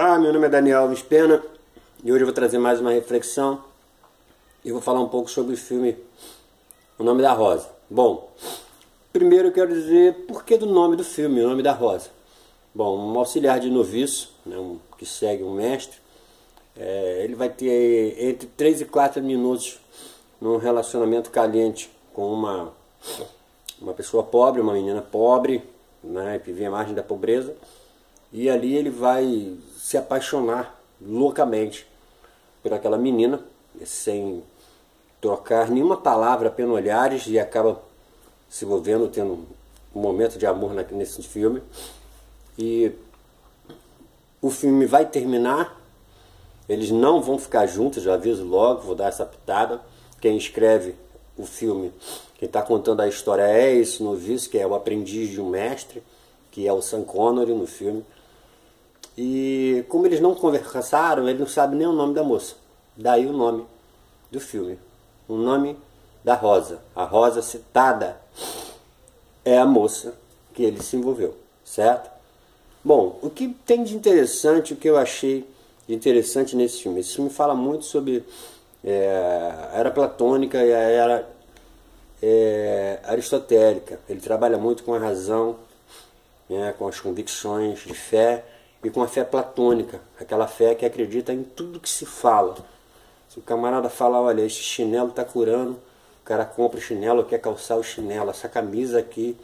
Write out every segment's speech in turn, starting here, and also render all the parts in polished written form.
Olá, meu nome é Daniel Alves Pena e hoje eu vou trazer mais uma reflexão e vou falar um pouco sobre o filme O Nome da Rosa. Bom, primeiro eu quero dizer por que do nome do filme, O Nome da Rosa. Bom, um auxiliar de noviço, né, que segue um mestre, ele vai ter entre 3 e 4 minutos num relacionamento caliente com uma pessoa pobre, uma menina pobre, né, que vive à margem da pobreza. E ali ele vai se apaixonar loucamente por aquela menina, sem trocar nenhuma palavra, apenas olhares, e acaba se envolvendo, tendo um momento de amor nesse filme. E o filme vai terminar, eles não vão ficar juntos, já aviso logo, vou dar essa pitada. Quem escreve o filme, quem está contando a história é esse noviço, que é o aprendiz de um mestre, que é o Sean Connery no filme. E como eles não conversaram, ele não sabe nem o nome da moça. Daí o nome do filme. O nome da Rosa. A Rosa citada é a moça que ele se envolveu, certo? Bom, o que tem de interessante, o que eu achei de interessante nesse filme? Esse filme fala muito sobre a era platônica e a era aristotélica. Ele trabalha muito com a razão, né, com as convicções de fé, e com a fé platônica, aquela fé que acredita em tudo que se fala. Se o camarada fala, olha, esse chinelo está curando, o cara compra o chinelo, quer calçar o chinelo, essa camisa aqui,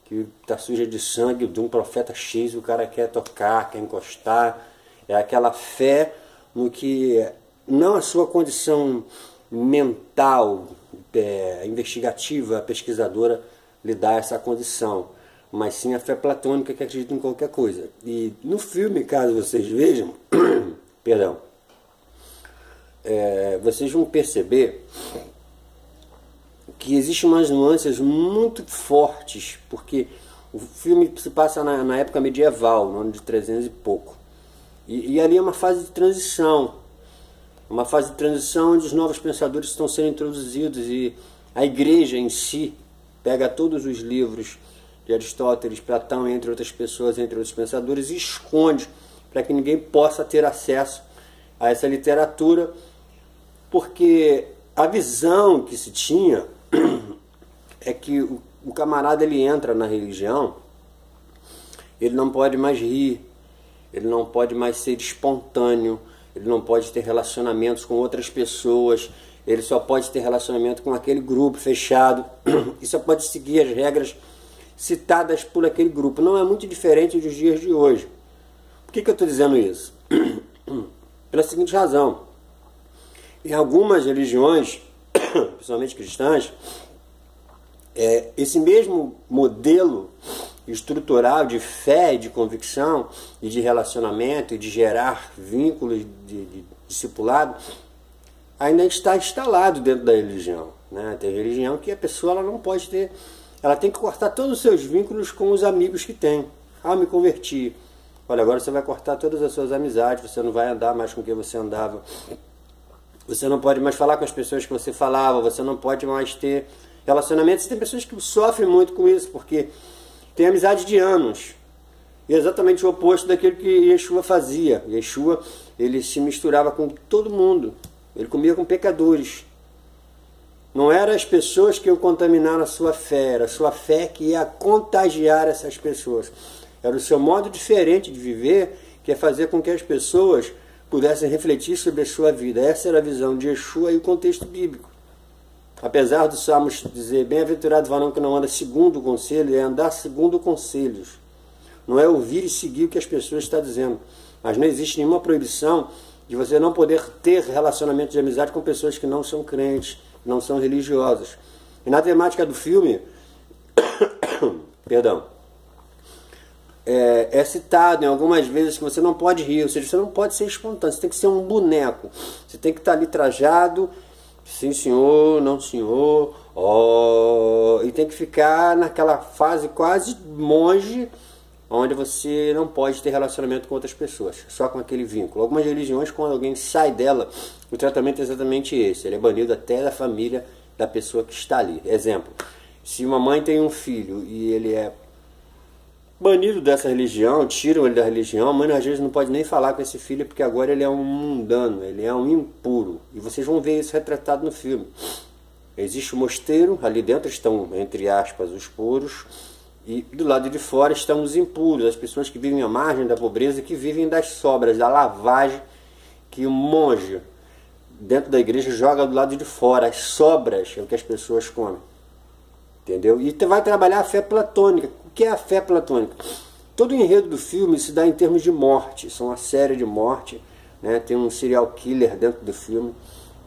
que está suja de sangue de um profeta X, o cara quer tocar, quer encostar. É aquela fé no que, não a sua condição mental, investigativa, pesquisadora, lhe dá essa condição, mas sim a fé platônica que acredita em qualquer coisa. E no filme, caso vocês vejam, perdão, vocês vão perceber que existem umas nuances muito fortes, porque o filme se passa na época medieval, no ano de 300 e pouco. E ali é uma fase de transição, onde os novos pensadores estão sendo introduzidos, e a igreja em si pega todos os livros de Aristóteles, Platão, entre outras pessoas, entre outros pensadores, e esconde para que ninguém possa ter acesso a essa literatura, porque a visão que se tinha é que o camarada, ele entra na religião, ele não pode mais rir, ele não pode mais ser espontâneo, ele não pode ter relacionamentos com outras pessoas, ele só pode ter relacionamento com aquele grupo fechado, e só pode seguir as regras citadas por aquele grupo. Não é muito diferente dos dias de hoje. Por que eu estou dizendo isso? Pela seguinte razão: em algumas religiões, principalmente cristãs, esse mesmo modelo estrutural de fé e de convicção e de relacionamento e de gerar vínculos de discipulado ainda está instalado dentro da religião, né? Tem religião que a pessoa ela não pode ter. Ela tem que cortar todos os seus vínculos com os amigos que tem. Ah, me converti. Olha, agora você vai cortar todas as suas amizades, você não vai andar mais com quem você andava. Você não pode mais falar com as pessoas que você falava, você não pode mais ter relacionamentos. Tem pessoas que sofrem muito com isso, porque tem amizade de anos. E é exatamente o oposto daquilo que Yeshua fazia. Yeshua, ele se misturava com todo mundo. Ele comia com pecadores. Não eram as pessoas que iam contaminar a sua fé, era a sua fé que ia contagiar essas pessoas. Era o seu modo diferente de viver, que é fazer com que as pessoas pudessem refletir sobre a sua vida. Essa era a visão de Yeshua e o contexto bíblico. Apesar dos Salmos dizer, bem-aventurado o varão que não anda segundo o conselho, é andar segundo conselhos. Não é ouvir e seguir o que as pessoas estão dizendo. Mas não existe nenhuma proibição de você não poder ter relacionamento de amizade com pessoas que não são crentes, não são religiosas. E na temática do filme, perdão, é citado em algumas vezes que você não pode rir, ou seja, você não pode ser espontâneo, você tem que ser um boneco, você tem que estar ali trajado, sim senhor, não senhor, e tem que ficar naquela fase quase monge, onde você não pode ter relacionamento com outras pessoas, só com aquele vínculo. Algumas religiões, quando alguém sai dela, o tratamento é exatamente esse, ele é banido até da família da pessoa que está ali. Exemplo, se uma mãe tem um filho e ele é banido dessa religião, tiram ele da religião. A mãe às vezes não pode nem falar com esse filho porque agora ele é um mundano, ele é um impuro. E vocês vão ver isso retratado no filme. Existe o mosteiro, ali dentro estão, entre aspas, os puros, e do lado de fora estão os impuros, as pessoas que vivem à margem da pobreza, que vivem das sobras, da lavagem que o monge dentro da igreja joga do lado de fora. As sobras é o que as pessoas comem. Entendeu? E vai trabalhar a fé platônica. O que é a fé platônica? Todo o enredo do filme se dá em termos de morte. São uma série de morte, né? Tem um serial killer dentro do filme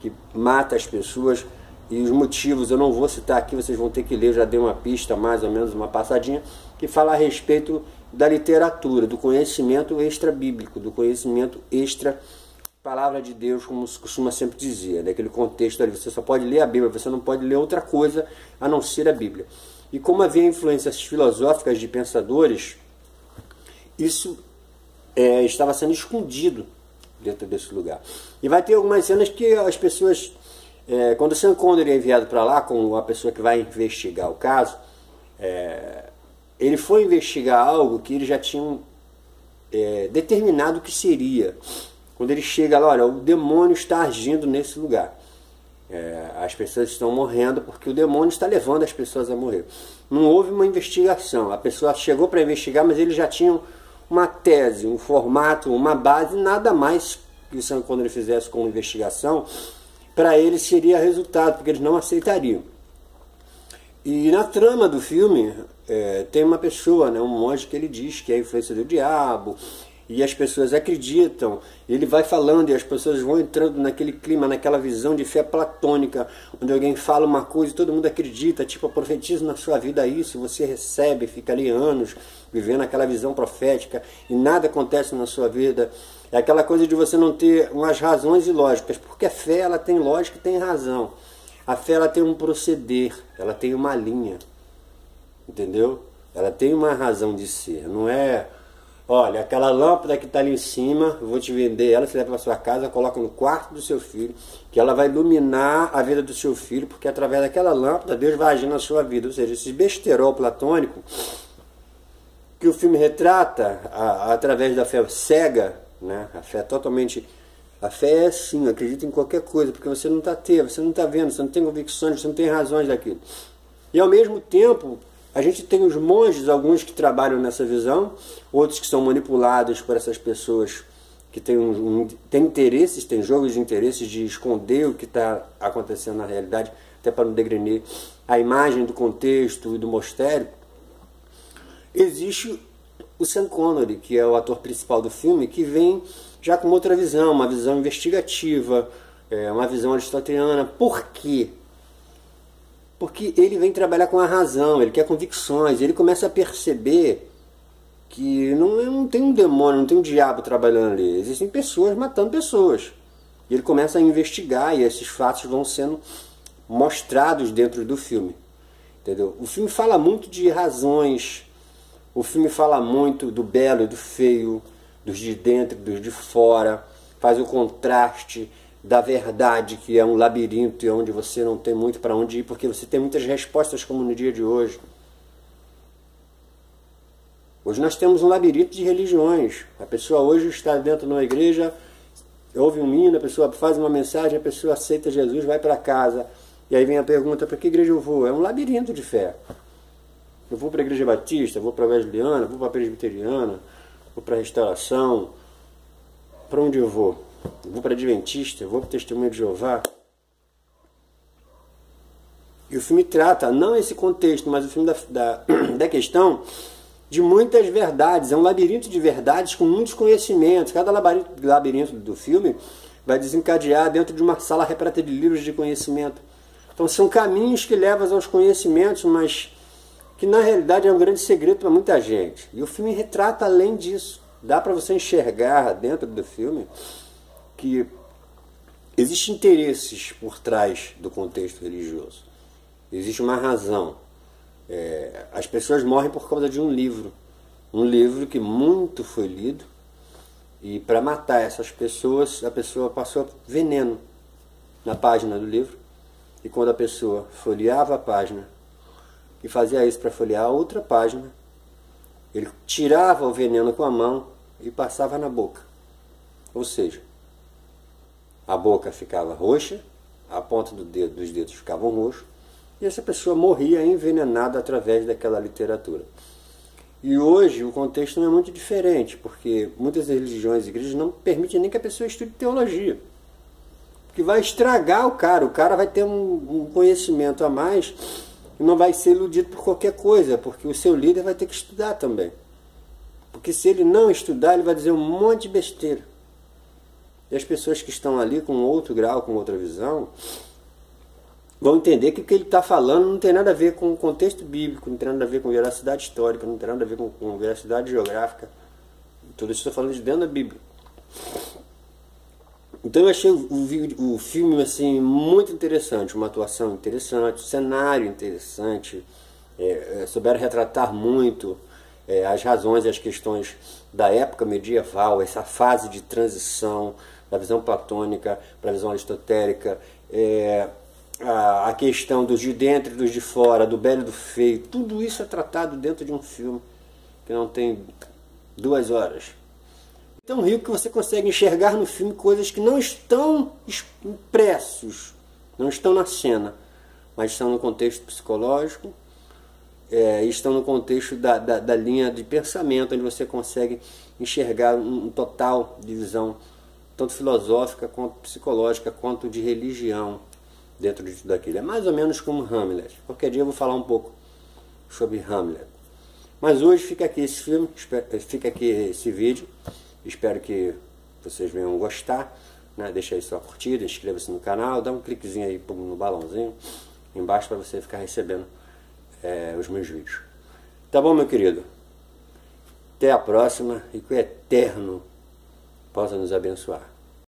que mata as pessoas. E os motivos eu não vou citar aqui, vocês vão ter que ler, eu já dei uma pista, mais ou menos uma passadinha, que fala a respeito da literatura, do conhecimento extra-bíblico, do conhecimento extra-palavra de Deus, como se costuma sempre dizer, naquele contexto ali. Você só pode ler a Bíblia, você não pode ler outra coisa a não ser a Bíblia. E como havia influências filosóficas de pensadores, isso estava sendo escondido dentro desse lugar. E vai ter algumas cenas que as pessoas... quando o Sean Connery é enviado para lá com a pessoa que vai investigar o caso, ele foi investigar algo que eles já tinham determinado que seria. Quando ele chega lá, olha, o demônio está agindo nesse lugar. As pessoas estão morrendo porque o demônio está levando as pessoas a morrer. Não houve uma investigação. A pessoa chegou para investigar, mas eles já tinham uma tese, um formato, uma base, nada mais que o Sean Connery fizesse como investigação, para eles seria resultado, porque eles não aceitariam. E na trama do filme, tem uma pessoa, né, um monge, que ele diz que é a influência do diabo, e as pessoas acreditam, ele vai falando e as pessoas vão entrando naquele clima, naquela visão de fé platônica, onde alguém fala uma coisa e todo mundo acredita, tipo, eu profetizo na sua vida isso, você recebe, fica ali anos vivendo aquela visão profética e nada acontece na sua vida. É aquela coisa de você não ter umas razões ilógicas, porque a fé ela tem lógica e tem razão. A fé ela tem um proceder, ela tem uma linha, entendeu? Ela tem uma razão de ser, não é... Olha, aquela lâmpada que está ali em cima, eu vou te vender ela, você leva para sua casa, coloca no quarto do seu filho, que ela vai iluminar a vida do seu filho, porque através daquela lâmpada Deus vai agir na sua vida. Ou seja, esse besterol platônico que o filme retrata através da fé cega, né? A fé totalmente... A fé é assim, acredita em qualquer coisa, porque você não está você não está vendo, você não tem convicções, você não tem razões daquilo. E ao mesmo tempo... A gente tem os monges, alguns que trabalham nessa visão, outros que são manipulados por essas pessoas que têm têm interesses, têm jogos de interesses de esconder o que está acontecendo na realidade, até para não degrener a imagem do contexto e do mosteiro. Existe o Sean Connery, que é o ator principal do filme, que vem já com outra visão, uma visão investigativa, uma visão aristoteliana. Por quê? Porque ele vem trabalhar com a razão, ele quer convicções, ele começa a perceber que não tem um demônio, não tem um diabo trabalhando ali, existem pessoas matando pessoas. E ele começa a investigar e esses fatos vão sendo mostrados dentro do filme. Entendeu? O filme fala muito de razões, o filme fala muito do belo e do feio, dos de dentro e dos de fora, faz o contraste da verdade, que é um labirinto e onde você não tem muito para onde ir, porque você tem muitas respostas, como no dia de hoje. Hoje nós temos um labirinto de religiões. A pessoa hoje está dentro de uma igreja, ouve um hino, a pessoa faz uma mensagem, a pessoa aceita Jesus, vai para casa. E aí vem a pergunta, para que igreja eu vou? É um labirinto de fé. Eu vou para a igreja batista, vou para a wesleyana, vou para a presbiteriana, vou para a restauração. Para onde eu vou? Eu vou para Adventista, eu vou para o Testemunho de Jeová. E o filme trata, não esse contexto, mas o filme da questão de muitas verdades. É um labirinto de verdades com muitos conhecimentos. Cada labirinto do filme vai desencadear dentro de uma sala repleta de livros de conhecimento. Então são caminhos que levam aos conhecimentos, mas que na realidade é um grande segredo para muita gente. E o filme retrata além disso. Dá para você enxergar dentro do filme que existem interesses por trás do contexto religioso. Existe uma razão. As pessoas morrem por causa de um livro que muito foi lido, e para matar essas pessoas, a pessoa passou veneno na página do livro, e quando a pessoa folheava a página e fazia isso para folhear a outra página, Ele tirava o veneno com a mão e passava na boca. Ou seja, a boca ficava roxa, a ponta dos dedos ficavam roxos, e essa pessoa morria envenenada através daquela literatura. E hoje o contexto não é muito diferente, porque muitas religiões e igrejas não permitem nem que a pessoa estude teologia. Porque vai estragar o cara vai ter um conhecimento a mais e não vai ser iludido por qualquer coisa, porque o seu líder vai ter que estudar também. Porque se ele não estudar, ele vai dizer um monte de besteira. E as pessoas que estão ali com outro grau, com outra visão, vão entender que o que ele está falando não tem nada a ver com o contexto bíblico, não tem nada a ver com veracidade histórica, não tem nada a ver com veracidade geográfica. Tudo isso estou falando de dentro da Bíblia. Então eu achei o filme assim, muito interessante, uma atuação interessante, um cenário interessante, souberam retratar muito as razões e as questões da época medieval, essa fase de transição da visão platônica para a visão aristotélica, a questão dos de dentro e dos de fora, do belo e do feio, tudo isso é tratado dentro de um filme que não tem 2 horas. Tão rico que você consegue enxergar no filme coisas que não estão impressos, não estão na cena, mas estão no contexto psicológico, estão no contexto da linha de pensamento, onde você consegue enxergar um total de visão, tanto filosófica, quanto psicológica, quanto de religião dentro de tudo aquilo. É mais ou menos como Hamlet. Qualquer dia eu vou falar um pouco sobre Hamlet. Mas hoje fica aqui esse filme, fica aqui esse vídeo. Espero que vocês venham gostar, né? Deixa aí sua curtida, inscreva-se no canal, dá um cliquezinho aí no balãozinho embaixo para você ficar recebendo os meus vídeos. Tá bom, meu querido? Até a próxima e que o Eterno possa nos abençoar.